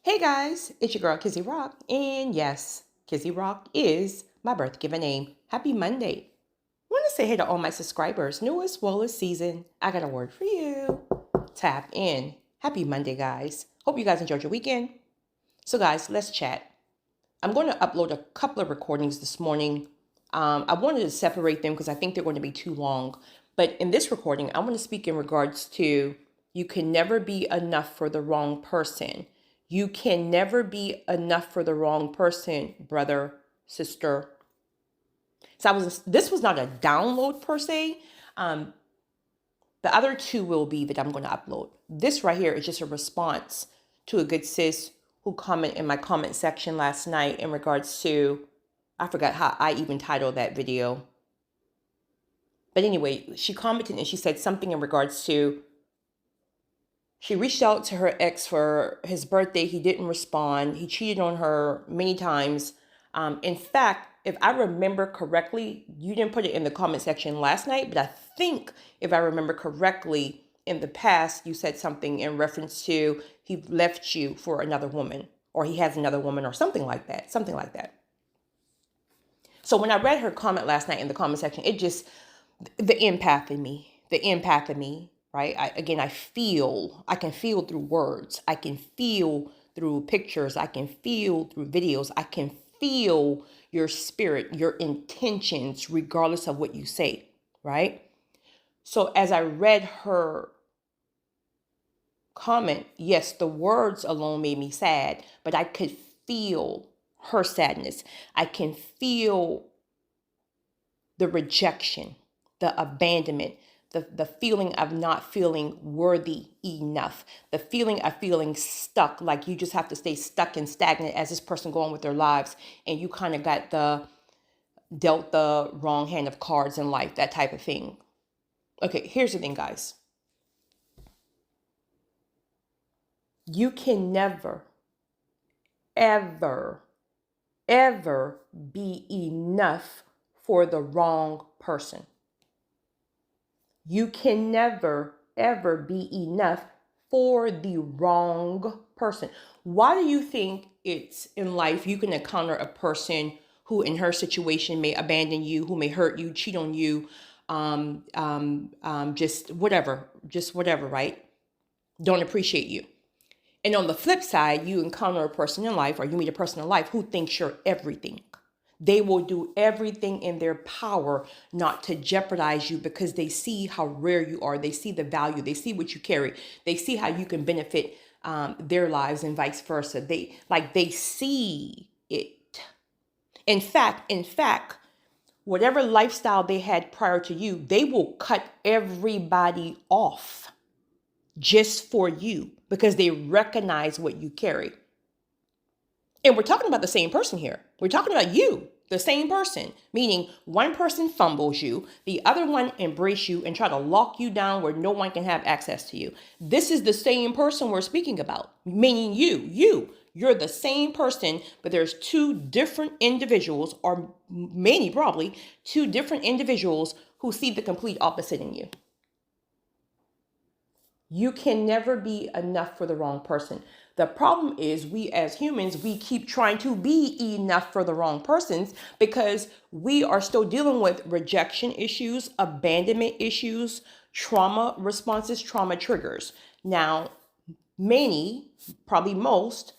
Hey guys, it's your girl Kizzy Rock, and yes, Kizzy Rock is my birth given name. Happy Monday. I want to say hey to all my subscribers, new as well as season. I got a word for you. Tap in. Happy Monday, guys. Hope you guys enjoyed your weekend. So guys, let's chat. I'm going to upload a couple of recordings this morning. I wanted to separate them because I think they're going to be too long. But in this recording, I want to speak in regards to you can never be enough for the wrong person. You can never be enough for the wrong person, brother, sister. So this was not a download per se. The other two will be that I'm going to upload. This right here is just a response to a good sis who commented in my comment section last night in regards to, I forgot how I even titled that video. But anyway, she commented and she said something in regards to, she reached out to her ex for his birthday. He didn't respond. He cheated on her many times. In fact, if I remember correctly, you didn't put it in the comment section last night, but I think if I remember correctly, in the past, you said something in reference to he left you for another woman, or he has another woman, or something like that. Something like that. So when I read her comment last night in the comment section, it just, the empath in me, right? I can feel through words. I can feel through pictures. I can feel through videos. I can feel your spirit, your intentions, regardless of what you say, right? So as I read her comment, yes, the words alone made me sad, but I could feel her sadness. I can feel the rejection, the abandonment, the feeling of not feeling worthy enough, the feeling of feeling stuck, like you just have to stay stuck and stagnant as this person go on with their lives, and you kind of got dealt the wrong hand of cards in life, that type of thing. Okay, here's the thing, guys. You can never, ever, ever be enough for the wrong person. You can never, ever be enough for the wrong person. Why do you think it's in life you can encounter a person who in her situation may abandon you, who may hurt you, cheat on you, just whatever, right? Don't appreciate you. And on the flip side, you encounter a person in life, or you meet a person in life who thinks you're everything. They will do everything in their power not to jeopardize you because they see how rare you are. They see the value. They see what you carry. They see how you can benefit their lives and vice versa. They see it. In fact, whatever lifestyle they had prior to you, they will cut everybody off just for you because they recognize what you carry. And we're talking about the same person here. We're talking about you, the same person, meaning one person fumbles you, the other one embrace you and try to lock you down where no one can have access to you. This is the same person we're speaking about, meaning you're the same person, but there's two different individuals, or many probably two different individuals who see the complete opposite in you. You can never be enough for the wrong person. The problem is we as humans, we keep trying to be enough for the wrong persons because we are still dealing with rejection issues, abandonment issues, trauma responses, trauma triggers. Now, many, probably most,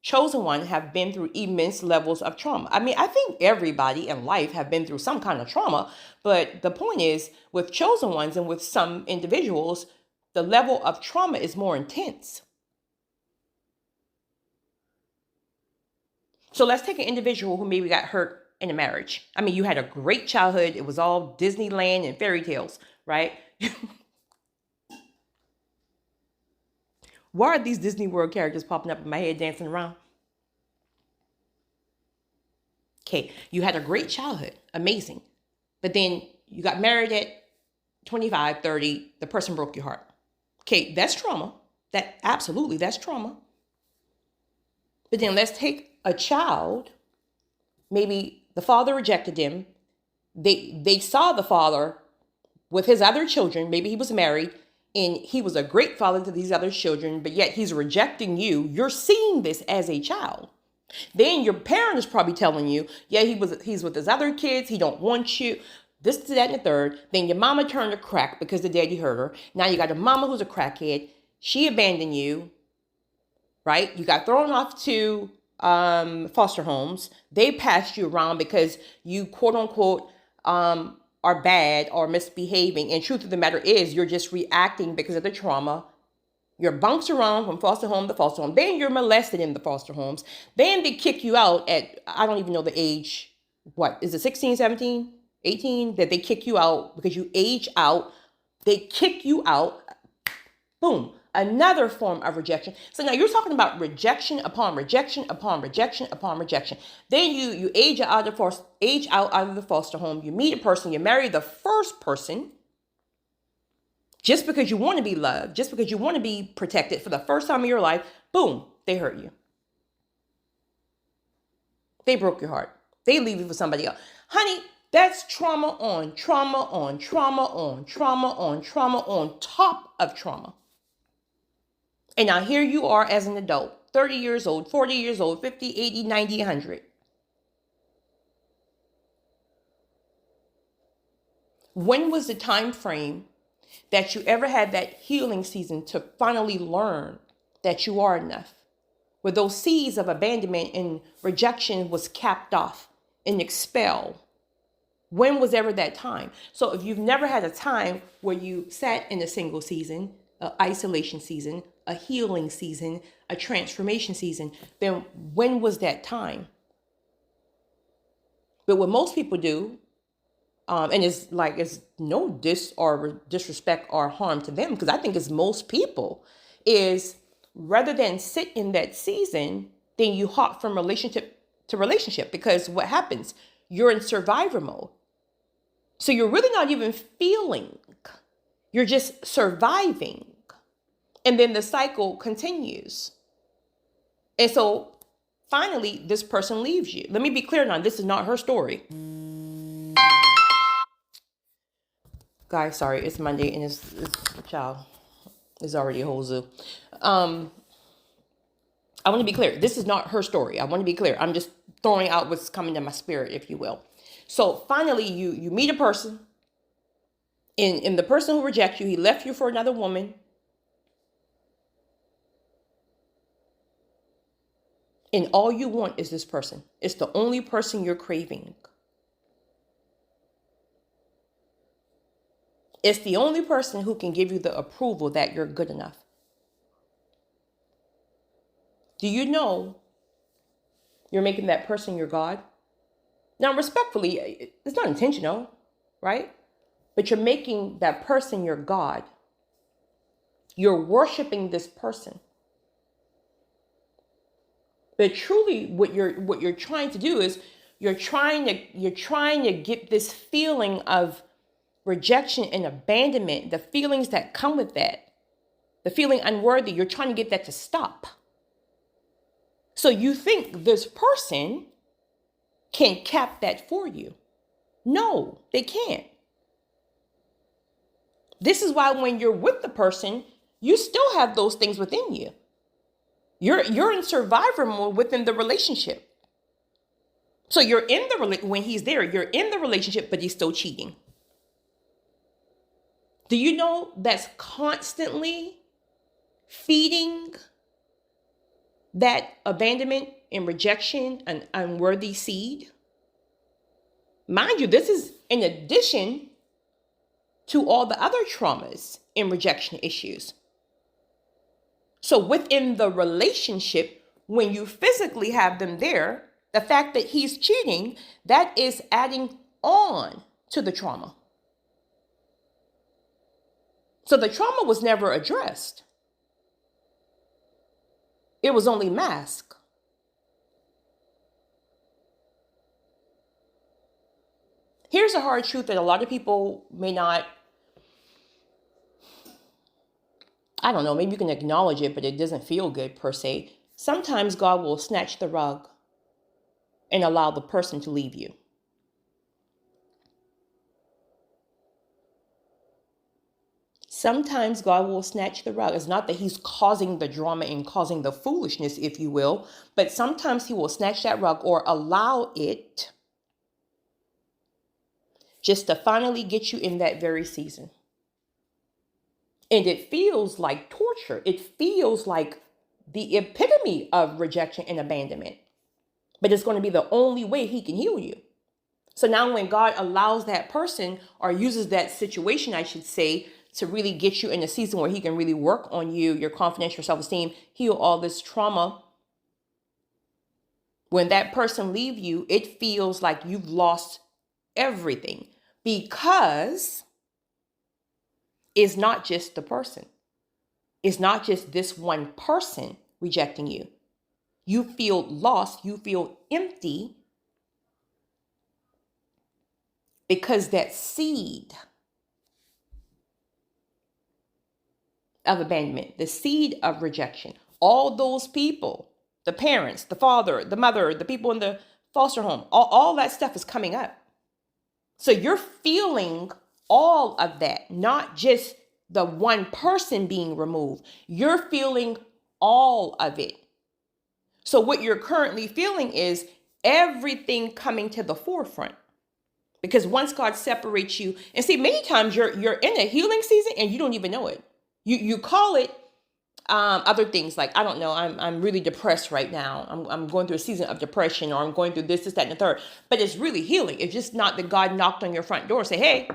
chosen one have been through immense levels of trauma. I mean, I think everybody in life have been through some kind of trauma, but the point is with chosen ones and with some individuals, the level of trauma is more intense. So let's take an individual who maybe got hurt in a marriage. I mean, you had a great childhood. It was all Disneyland and fairy tales, right? Why are these Disney World characters popping up in my head dancing around? Okay, you had a great childhood. Amazing. But then you got married at 25, 30. The person broke your heart. Okay, that's trauma. That's trauma. But then let's take a child. Maybe the father rejected them. They saw the father with his other children. Maybe he was married. and he was a great father to these other children, but yet he's rejecting you. You're seeing this as a child. Then your parent is probably telling you, yeah, he's with his other kids. He don't want you. This, that, and the third. Then your mama turned to crack because the daddy hurt her. Now you got a mama who's a crackhead. She abandoned you, right? You got thrown off to foster homes. They passed you around because you, quote unquote, are bad or misbehaving. And truth of the matter is, you're just reacting because of the trauma. You're bounced around from foster home to foster home. Then you're molested in the foster homes. Then they kick you out at, I don't even know the age. What is it, 16, 17, 18? That they kick you out because you age out. They kick you out. Boom. Another form of rejection. So now you're talking about rejection upon rejection upon rejection upon rejection. Then you age out of the foster home. You meet a person. You marry the first person. Just because you want to be loved, just because you want to be protected for the first time in your life, boom, they hurt you. They broke your heart. They leave you for somebody else. Honey, that's trauma on trauma on trauma on trauma on trauma on top of trauma. And now here you are as an adult, 30 years old, 40 years old, 50, 80, 90, 100. When was the time frame that you ever had that healing season to finally learn that you are enough? Where those seeds of abandonment and rejection was capped off and expelled. When was ever that time? So if you've never had a time where you sat in a single season, an isolation season, a healing season, a transformation season, then when was that time? But what most people do, and it's no disrespect or harm to them, because I think it's most people, is rather than sit in that season, then you hop from relationship to relationship. Because what happens? You're in survivor mode. So you're really not even feeling. You're just surviving. And then the cycle continues. And so finally, this person leaves you. Let me be clear now. This is not her story. Guys, sorry, it's Monday and it's child. It's already a whole zoo. I want to be clear. This is not her story. I want to be clear. I'm just throwing out what's coming to my spirit, if you will. So finally, you meet a person, and the person who rejects you, he left you for another woman. And all you want is this person. It's the only person you're craving. It's the only person who can give you the approval that you're good enough. Do you know you're making that person your God? Now, respectfully, it's not intentional, right? But you're making that person your God. You're worshiping this person. But truly, what you're trying to do is you're trying to get this feeling of rejection and abandonment, the feelings that come with that, the feeling unworthy. You're trying to get that to stop. So you think this person can cap that for you. No, they can't. This is why when you're with the person, you still have those things within you. You're in survivor mode within the relationship. So you're in when he's there, you're in the relationship, but he's still cheating. Do you know that's constantly feeding that abandonment and rejection, an unworthy seed? Mind you, this is in addition to all the other traumas and rejection issues. So within the relationship, when you physically have them there, the fact that he's cheating, that is adding on to the trauma. So the trauma was never addressed. It was only masked. Here's a hard truth that a lot of people may not, I don't know, maybe you can acknowledge it, but it doesn't feel good per se. Sometimes God will snatch the rug and allow the person to leave you. Sometimes God will snatch the rug. It's not that he's causing the drama and causing the foolishness, if you will, but sometimes he will snatch that rug or allow it just to finally get you in that very season. And it feels like torture. It feels like the epitome of rejection and abandonment. But it's going to be the only way he can heal you. So now when God allows that person or uses that situation, I should say, to really get you in a season where he can really work on you, your confidence, your self-esteem, heal all this trauma. When that person leaves you, it feels like you've lost everything because it's not just the person. It's not just this one person rejecting you. You feel lost. You feel empty because that seed of abandonment, the seed of rejection, all those people, the parents, the father, the mother, the people in the foster home, all that stuff is coming up. So you're feeling all of that, not just the one person being removed. You're feeling all of it. So what you're currently feeling is everything coming to the forefront. Because once God separates you, and see, many times you're in a healing season and you don't even know it. You call it other things like, I don't know, I'm really depressed right now. I'm going through a season of depression, or I'm going through this, that, and the third. But it's really healing. It's just not that God knocked on your front door and say, hey,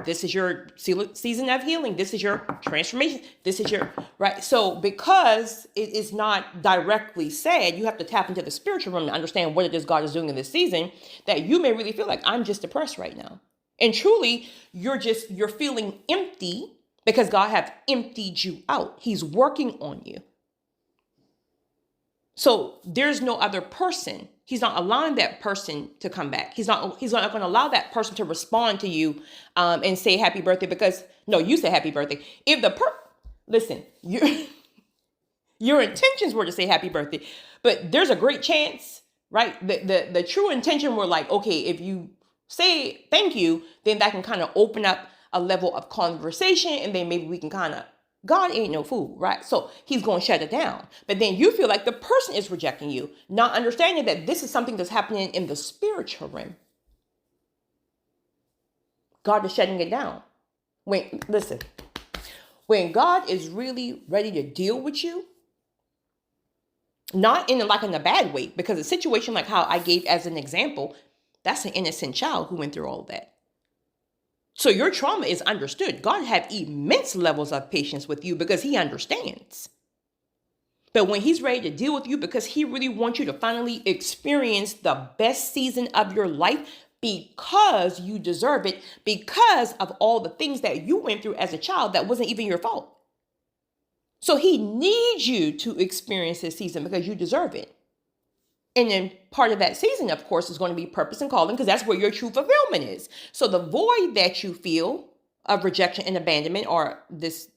this is your season of healing. This is your transformation. This is your, right? So because it is not directly said, you have to tap into the spiritual realm to understand what it is God is doing in this season, that you may really feel like, I'm just depressed right now. And truly, you're feeling empty because God has emptied you out. He's working on you. So there's no other person. He's not allowing that person to come back. He's not going to allow that person to respond to you and say happy birthday because, no, you say happy birthday. If listen, your intentions were to say happy birthday, but there's a great chance, right? The true intention were like, okay, if you say thank you, then that can kind of open up a level of conversation, and then maybe we can God ain't no fool, right? So he's going to shut it down. But then you feel like the person is rejecting you, not understanding that this is something that's happening in the spiritual realm. God is shutting it down. Listen, when God is really ready to deal with you, not in a bad way, because a situation like how I gave as an example, that's an innocent child who went through all that. So your trauma is understood. God has immense levels of patience with you because he understands. But when he's ready to deal with you because he really wants you to finally experience the best season of your life because you deserve it, because of all the things that you went through as a child that wasn't even your fault. So he needs you to experience this season because you deserve it. And then part of that season, of course, is going to be purpose and calling, because that's where your true fulfillment is. So the void that you feel of rejection and abandonment, or this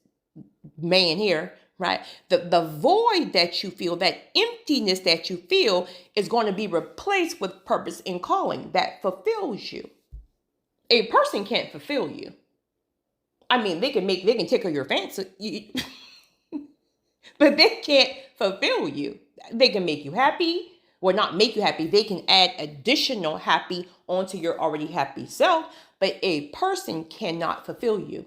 man here, right? The void that you feel, that emptiness that you feel, is going to be replaced with purpose and calling that fulfills you. A person can't fulfill you. I mean, they can tickle your fancy, but they can't fulfill you. They can make you happy. Well, not make you happy. They can add additional happy onto your already happy self, but a person cannot fulfill you.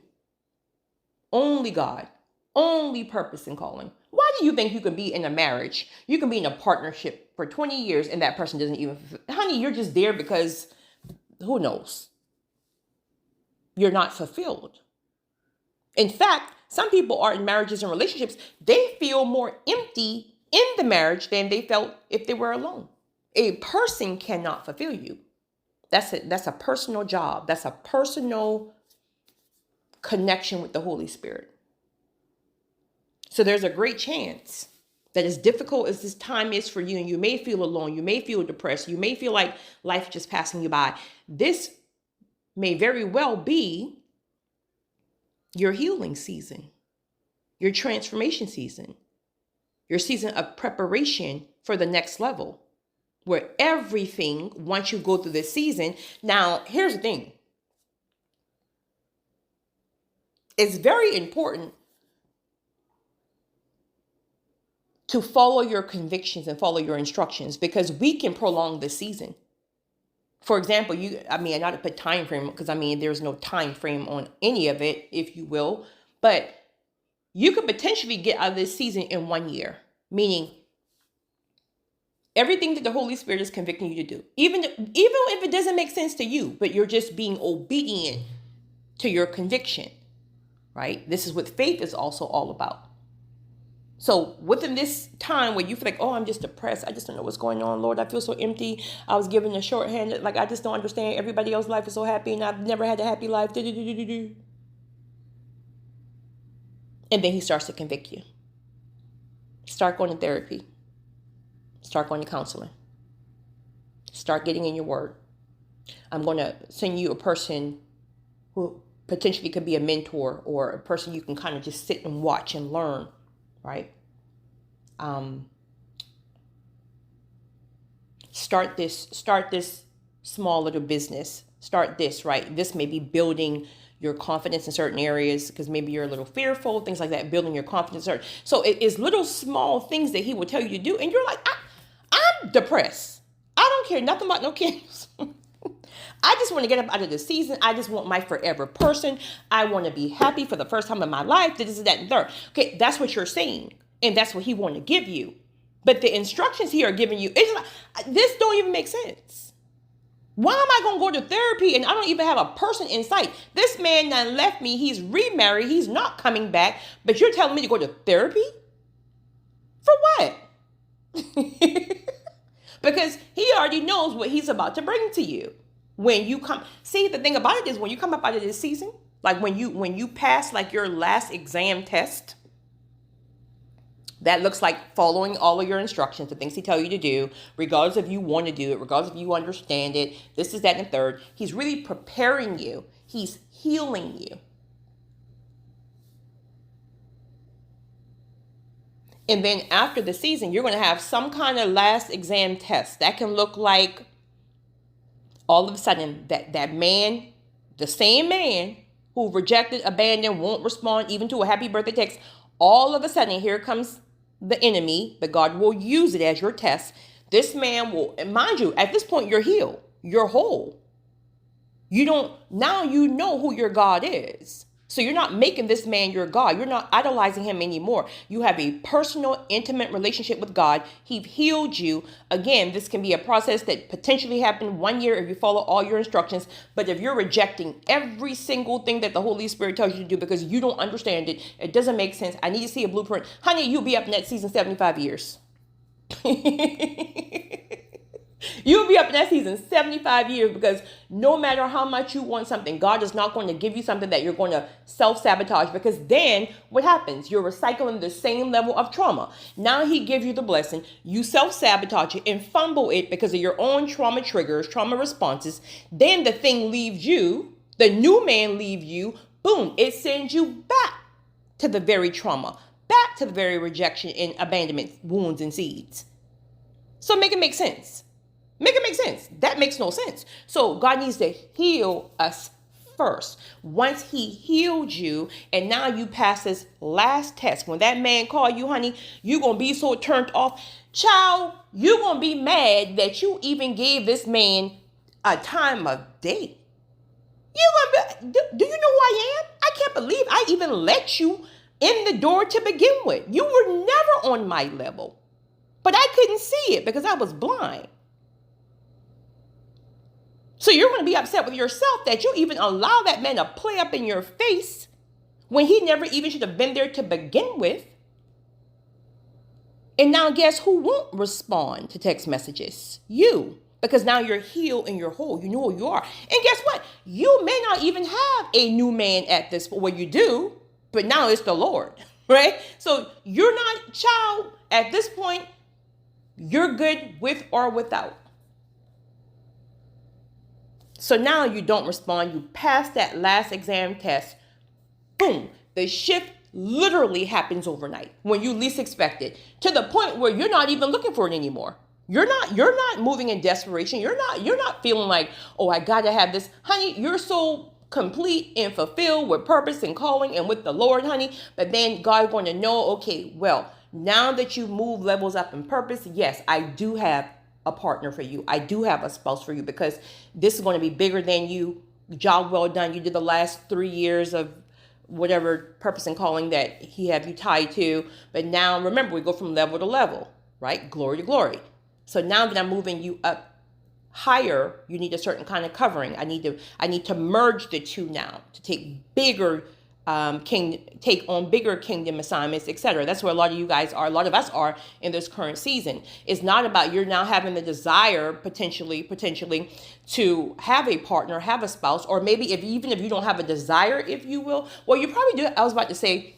Only God, only purpose and calling. Why do you think you can be in a marriage? You can be in a partnership for 20 years and that person doesn't even, honey, you're just there because who knows? You're not fulfilled. In fact, some people are in marriages and relationships. They feel more empty in the marriage than they felt if they were alone. A person cannot fulfill you. That's it. That's a personal job. That's a personal connection with the Holy Spirit. So there's a great chance that as difficult as this time is for you, and you may feel alone, you may feel depressed, you may feel like life just passing you by, this may very well be your healing season, your transformation season, your season of preparation for the next level, where everything, once you go through this season. Now, here's the thing. It's very important to follow your convictions and follow your instructions, because we can prolong the season. For example, not to put time frame, because there's no time frame on any of it, if you will, but you could potentially get out of this season in 1 year, meaning everything that the Holy Spirit is convicting you to do, even if it doesn't make sense to you, but you're just being obedient to your conviction, right? This is what faith is also all about. So within this time where you feel like, oh, I'm just depressed, I just don't know what's going on, Lord, I feel so empty, I was given a shorthand, like I just don't understand, everybody else's life is so happy and I've never had a happy life. And then he starts to convict you. Start going to therapy. Start going to counseling. Start getting in your word. I'm going to send you a person who potentially could be a mentor, or a person you can kind of just sit and watch and learn, right? Start this small little business. Start this, right? This may be building your confidence in certain areas, because maybe you're a little fearful, things like that, building your confidence. So it is little small things that he will tell you to do. And you're like, I'm depressed. I don't care nothing about no candles. I just want to get up out of the season. I just want my forever person. I want to be happy for the first time in my life. This is that and third. Okay, that's what you're saying. And that's what he want to give you. But the instructions he are giving you, it's like, this don't even make sense. Why am I going to go to therapy and I don't even have a person in sight? This man done left me. He's remarried. He's not coming back. But you're telling me to go to therapy? For what? Because he already knows what he's about to bring to you. When you come, see, the thing about it is when you come up out of this season, like when you pass like your last exam test, that looks like following all of your instructions, the things he tell you to do, regardless if you want to do it, regardless if you understand it, this is that and the third. He's really preparing you. He's healing you. And then after the season, you're going to have some kind of last exam test. That can look like all of a sudden that man, the same man who rejected, abandoned, won't respond even to a happy birthday text, all of a sudden here comes the enemy, but God will use it as your test. This man will, and mind you, at this point you're healed, you're whole. Now you know who your God is. So you're not making this man your God. You're not idolizing him anymore. You have a personal, intimate relationship with God. He healed you. Again, this can be a process that potentially happened 1 year if you follow all your instructions. But if you're rejecting every single thing that the Holy Spirit tells you to do because you don't understand it, it doesn't make sense. I need to see a blueprint. Honey, you'll be up in that season 75 years. You'll be up in that season 75 years, because no matter how much you want something, God is not going to give you something that you're going to self-sabotage, because then what happens? You're recycling the same level of trauma. Now he gives you the blessing. You self-sabotage it and fumble it because of your own trauma triggers, trauma responses. Then the thing leaves you. The new man leaves you. Boom. It sends you back to the very trauma, back to the very rejection and abandonment wounds and seeds. So make it make sense. Make it make sense. That makes no sense. So God needs to heal us first. Once he healed you and now you pass this last test, when that man call you, honey, you're going to be so turned off. Child, you're going to be mad that you even gave this man a time of day. Do you know who I am? I can't believe I even let you in the door to begin with. You were never on my level. But I couldn't see it because I was blind. So you're going to be upset with yourself that you even allow that man to play up in your face when he never even should have been there to begin with. And now guess who won't respond to text messages? You. Because now you're healed and you're whole. You know who you are. And guess what? You may not even have a new man at this point. Well, you do, but now it's the Lord, right? So you're not, child, at this point, you're good with or without. So now you don't respond. You pass that last exam test. Boom. The shift literally happens overnight when you least expect it, to the point where you're not even looking for it anymore. You're not moving in desperation. You're not feeling like, oh, I got to have this. Honey, you're so complete and fulfilled with purpose and calling and with the Lord, honey. But then God's going to know, okay, well, now that you move levels up in purpose, yes, I do have a partner for you. I do have a spouse for you, because this is going to be bigger than you. Job well done. You did the last 3 years of whatever purpose and calling that he have you tied to. But now remember, we go from level to level, right? Glory to glory. So now that I'm moving you up higher, you need a certain kind of covering. I need to merge the two now to take bigger take on bigger kingdom assignments, etc. That's where a lot of you guys are, a lot of us are in this current season. It's not about you're now having the desire potentially to have a partner, have a spouse, or maybe even if you don't have a desire, if you will, well, you probably do. I was about to say,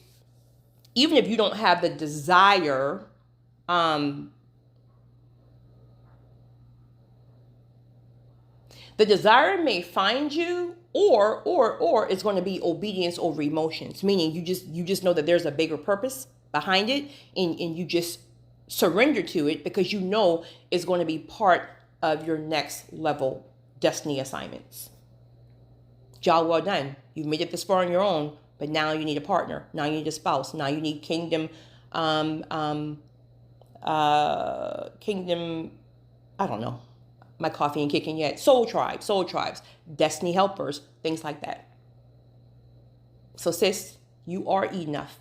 even if you don't have the desire, the desire may find you, or it's going to be obedience over emotions, meaning you just know that there's a bigger purpose behind it, and you just surrender to it because you know it's going to be part of your next level destiny assignments. Job well done. You've made it this far on your own, but now you need a partner. Now you need a spouse. Now you need kingdom, I don't know. My coffee ain't kicking yet. Soul tribes, destiny helpers, things like that. So sis, you are enough.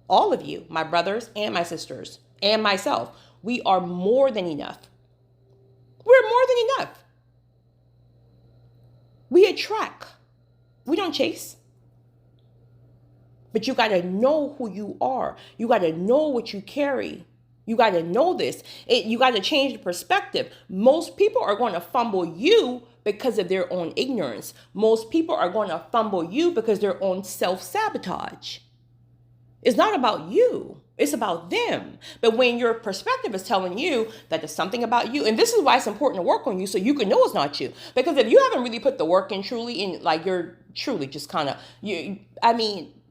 All of you, my brothers and my sisters and myself, we are more than enough. We're more than enough. We attract. We don't chase. But you got to know who you are. You got to know what you carry. You got to know this. You got to change the perspective. Most people are going to fumble you because of their own ignorance. Most people are going to fumble you because of their own self-sabotage. It's not about you. It's about them. But when your perspective is telling you that there's something about you, and this is why it's important to work on you so you can know it's not you. Because if you haven't really put the work in truly, and like you're truly just kind of,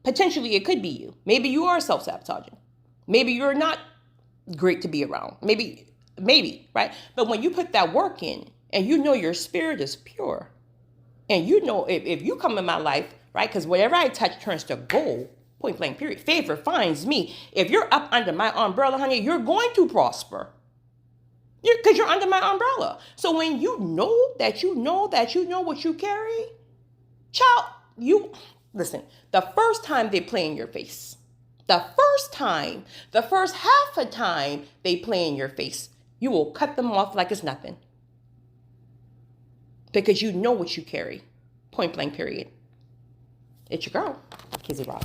potentially it could be you. Maybe you are self-sabotaging. Maybe you're not great to be around. Maybe, right? But when you put that work in and you know your spirit is pure, and you know if you come in my life, right? Because whatever I touch turns to gold, point blank period. Favor finds me. If you're up under my umbrella, honey, you're going to prosper. Because you're under my umbrella. So when you know that you know what you carry, child, listen, the first time they play in your face, the first half a time they play in your face, you will cut them off like it's nothing. Because you know what you carry. Point blank period. It's your girl, Kizzy Rock.